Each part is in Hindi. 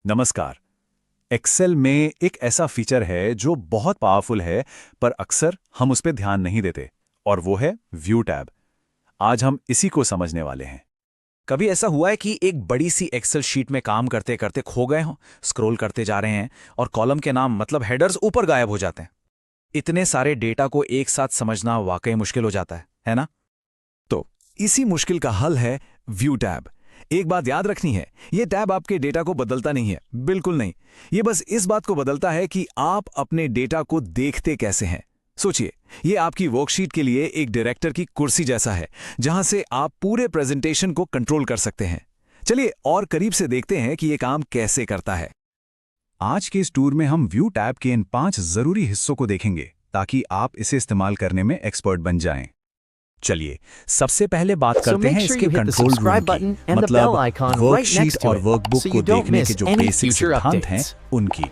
नमस्कार। एक्सेल में एक ऐसा फीचर है जो बहुत पावरफुल है, पर अक्सर हम उस पर ध्यान नहीं देते, और वो है व्यू टैब। आज हम इसी को समझने वाले हैं। कभी ऐसा हुआ है कि एक बड़ी सी एक्सेल शीट में काम करते करते खो गए हों, स्क्रॉल करते जा रहे हैं और कॉलम के नाम मतलब हेडर्स ऊपर गायब हो जाते हैं। इतने सारे डेटा को एक साथ समझना वाकई मुश्किल हो जाता है ना? तो इसी मुश्किल का हल है व्यू टैब। एक बात याद रखनी है, ये टैब आपके डेटा को बदलता नहीं है, बिल्कुल नहीं। ये बस इस बात को बदलता है कि आप अपने डेटा को देखते कैसे हैं। सोचिए, ये आपकी वर्कशीट के लिए एक डायरेक्टर की कुर्सी जैसा है, जहां से आप पूरे प्रेजेंटेशन को कंट्रोल कर सकते हैं। चलिए और करीब से देखते हैं कि ये काम कैसे करता है। आज के इस टूर में हम व्यू टैब के इन 5 जरूरी हिस्सों को देखेंगे, ताकि आप इसे इस्तेमाल करने में एक्सपर्ट बन जाएं। चलिए, सबसे पहले बात So करते make हैं sure इसके you hit the control room subscribe की, button and the मतलब bell icon right worksheet next to और it, वर्कबुक so को you don't देखने miss के जो any बेसिक future सिद्धांत हैं updates. उनकी।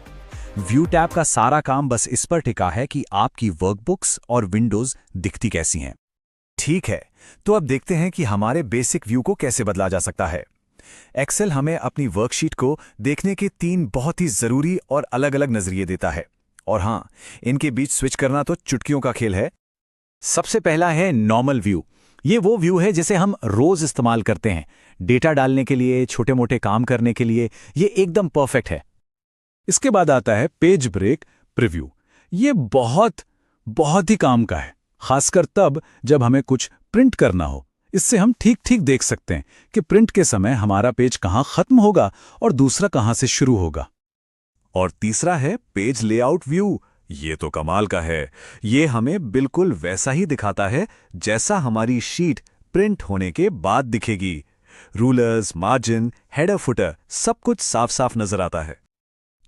व्यू टैब का सारा काम बस इस पर टिका है कि आपकी वर्कबुक्स और विंडोज दिखती कैसी हैं। ठीक है, तो अब देखते हैं कि हमारे बेसिक व्यू को कैसे बदला जा सकता है। एक्सेल हमें अपनी वर्कशीट को देखने के 3 बहुत ही जरूरी और अलग-अलग नजरिए देता है, और हां, इनके बीच स्विच करना तो चुटकियों का खेल है। सबसे पहला है नॉर्मल व्यू। ये वो व्यू है जिसे हम रोज इस्तेमाल करते हैं, डेटा डालने के लिए, छोटे मोटे काम करने के लिए। ये एकदम परफेक्ट है। इसके बाद आता है पेज ब्रेक प्रीव्यू। ये बहुत बहुत ही काम का है, खासकर तब जब हमें कुछ प्रिंट करना हो। इससे हम ठीक ठीक देख सकते हैं कि प्रिंट के समय हमारा पेज कहाँ खत्म होगा और दूसरा कहाँ से शुरू होगा। और तीसरा है पेज लेआउट व्यू। ये तो कमाल का है। ये हमें बिल्कुल वैसा ही दिखाता है जैसा हमारी शीट प्रिंट होने के बाद दिखेगी। रूलर्स, मार्जिन, हेडर, फुटर, सब कुछ साफ साफ नजर आता है।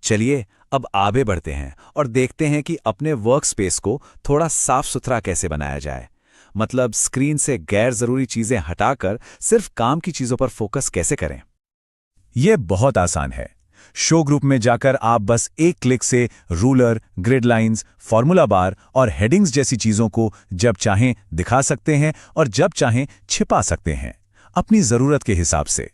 चलिए अब आगे बढ़ते हैं और देखते हैं कि अपने वर्क स्पेस को थोड़ा साफ सुथरा कैसे बनाया जाए। मतलब स्क्रीन से गैर जरूरी चीजें हटाकर सिर्फ काम की चीजों पर फोकस कैसे करें। यह बहुत आसान है। शो ग्रुप में जाकर आप बस एक क्लिक से ruler, grid lines, formula bar और हेडिंग्स जैसी चीजों को जब चाहें दिखा सकते हैं और जब चाहें छिपा सकते हैं, अपनी जरूरत के हिसाब से।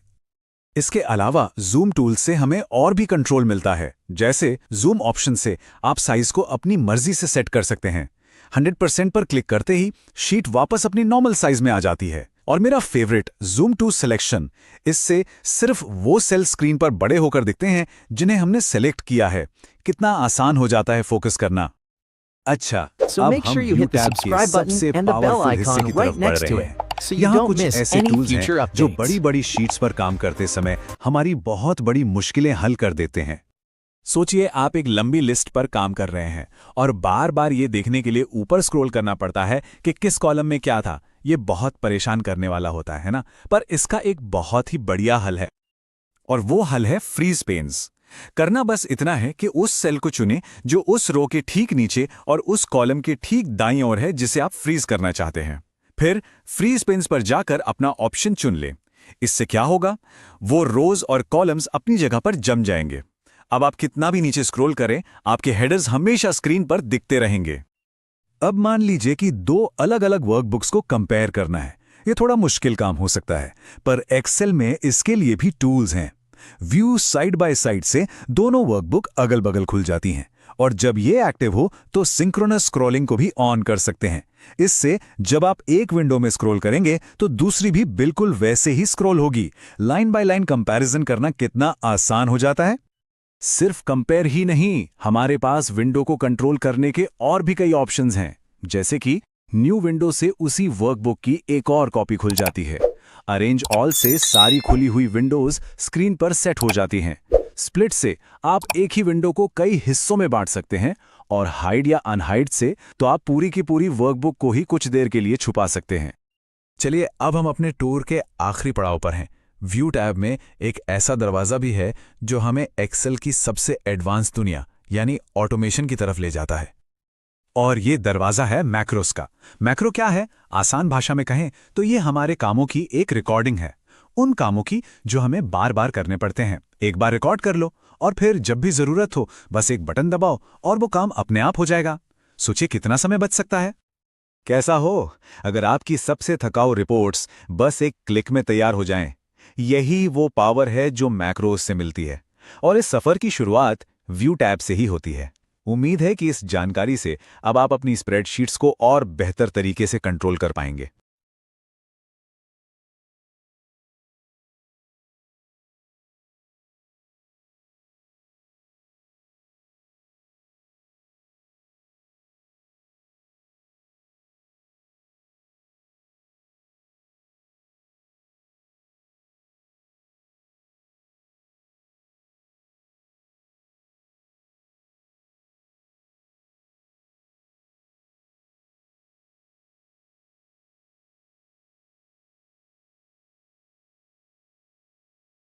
इसके अलावा जूम टूल से हमें और भी कंट्रोल मिलता है। जैसे जूम ऑप्शन से आप साइज को अपनी मर्जी से सेट कर सकते हैं। 100% पर क्लिक करते ही शीट वापस अपनी नॉर्मल साइज में आ जाती है। और मेरा फेवरेट जूम टू सिलेक्शन, इससे सिर्फ वो सेल स्क्रीन पर बड़े होकर दिखते हैं जिन्हें हमने सेलेक्ट किया है। कितना आसान हो जाता है फोकस करना। अच्छा, So अब make हम sure you view hit the tab के subscribe button सबसे and the bell पावरफुल हिस्से icon की तरफ right बढ़ next रहे to हैं। it, so you यहाँ don't कुछ miss ऐसे any टूल्स future हैं जो updates. बड़ी बड़ी शीट्स पर काम करते समय हमारी बहुत बड़ी मुश्किलें हल कर देते हैं। सोचिए, आप एक लंबी लिस्ट पर काम कर रहे हैं और बार बार ये देखने के लिए ऊपर स्क्रॉल करना पड़ता है कि किस कॉलम में क्या था। ये बहुत परेशान करने वाला होता है ना? पर इसका एक बहुत ही बढ़िया हल है, और वो हल है फ्रीज पेन्स। करना बस इतना है कि उस सेल को चुनें जो उस रो के ठीक नीचे और उस कॉलम के ठीक दाईं ओर है जिसे आप फ्रीज करना चाहते हैं। फिर फ्रीज पेन्स पर जाकर अपना ऑप्शन चुन लें। इससे क्या होगा, वो रोज और कॉलम्स अपनी जगह पर जम जाएंगे। अब आप कितना भी नीचे स्क्रॉल करें, आपके हेडर्स हमेशा स्क्रीन पर दिखते रहेंगे। अब मान लीजिए कि 2 अलग अलग वर्कबुक्स को कंपेयर करना है। ये थोड़ा मुश्किल काम हो सकता है, पर एक्सेल में इसके लिए भी टूल्स हैं। व्यू साइड बाय साइड से दोनों वर्कबुक अगल बगल खुल जाती हैं, और जब ये एक्टिव हो तो सिंक्रोनस स्क्रॉलिंग को भी ऑन कर सकते हैं। इससे जब आप एक विंडो में स्क्रॉल करेंगे तो दूसरी भी बिल्कुल वैसे ही स्क्रॉल होगी। लाइन बाय लाइन कंपैरिजन करना कितना आसान हो जाता है। सिर्फ कंपेयर ही नहीं, हमारे पास विंडो को कंट्रोल करने के और भी कई ऑप्शंस हैं। जैसे कि न्यू विंडो से उसी वर्कबुक की एक और कॉपी खुल जाती है। अरेंज ऑल से सारी खुली हुई विंडोज स्क्रीन पर सेट हो जाती हैं। स्प्लिट से आप एक ही विंडो को कई हिस्सों में बांट सकते हैं, और हाइड या अनहाइड से तो आप पूरी की पूरी वर्कबुक को ही कुछ देर के लिए छुपा सकते हैं। चलिए अब हम अपने टूर के आखिरी पड़ाव पर हैं। व्यू टैब में एक ऐसा दरवाजा भी है जो हमें एक्सेल की सबसे एडवांस दुनिया यानी ऑटोमेशन की तरफ ले जाता है, और ये दरवाजा है मैक्रोस का। मैक्रो क्या है? आसान भाषा में कहें तो ये हमारे कामों की एक रिकॉर्डिंग है। उन कामों की जो हमें बार बार करने पड़ते हैं। एक बार रिकॉर्ड कर लो और फिर जब भी जरूरत हो बस एक बटन दबाओ और वो काम अपने आप हो जाएगा। सोचिए कितना समय बच सकता है। कैसा हो अगर आपकी सबसे थकाऊ रिपोर्ट्स बस एक क्लिक में तैयार हो जाएं? यही वो पावर है जो मैक्रोस से मिलती है। और इस सफ़र की शुरुआत व्यू टैब से ही होती है। उम्मीद है कि इस जानकारी से अब आप अपनी स्प्रेडशीट्स को और बेहतर तरीके से कंट्रोल कर पाएंगे।